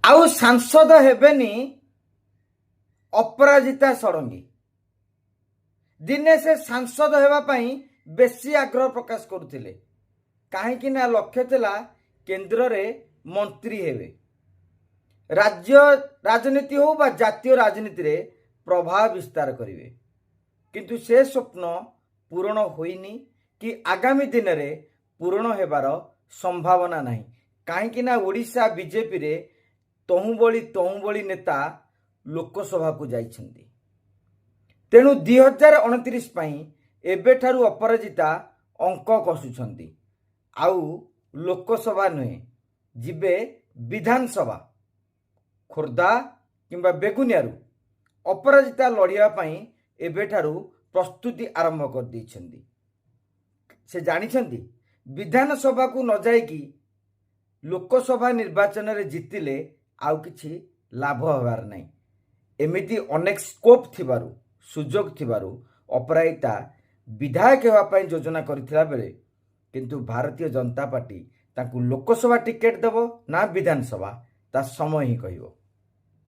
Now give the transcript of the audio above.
आउ सांसद हेबेनी अपराजिता षडंगी। दिने से सांसद हेबाई बेसी आग्रह प्रकाश करुथिले काहेकि ना लक्ष्य थिला केंद्र रे मंत्री हेबे, राज्य राजनीति हो बा जातीय राजनीति रे प्रभाव विस्तार करिवे। किंतु से स्वप्न पूरण होइनी कि आगामी दिन रे पूरण हेबार संभावना नहीं। काहेकि ना ओडिशा बीजेपी रे तहु बड़ी नेता लोकसभा को जाइछन्ती। तेणु 2029 पाई एबेठारु अपराजिता अंक कसुछन्ती। आउ लोकसभा नुहे जिबे विधानसभा खोर्धा किंबा बेगुनियारू अपराजिता लड़िया पाई एबेठारु प्रस्तुति आरंभ कर दैछन्ती। से जानिछन्ती विधानसभा को न जाइकी लोकसभा निर्वाचन रे जितिले आउ किछि लाभ हबार नहीं। एमिति अनेक स्कोप थिबारु सुजोग थिबारु अपराजिता विधायक हेबा पई योजना करिथिला बेले किंतु भारतीय जनता पार्टी ताकू लोकसभा टिकेट देबो ना विधानसभा ता समय ही कहिबो।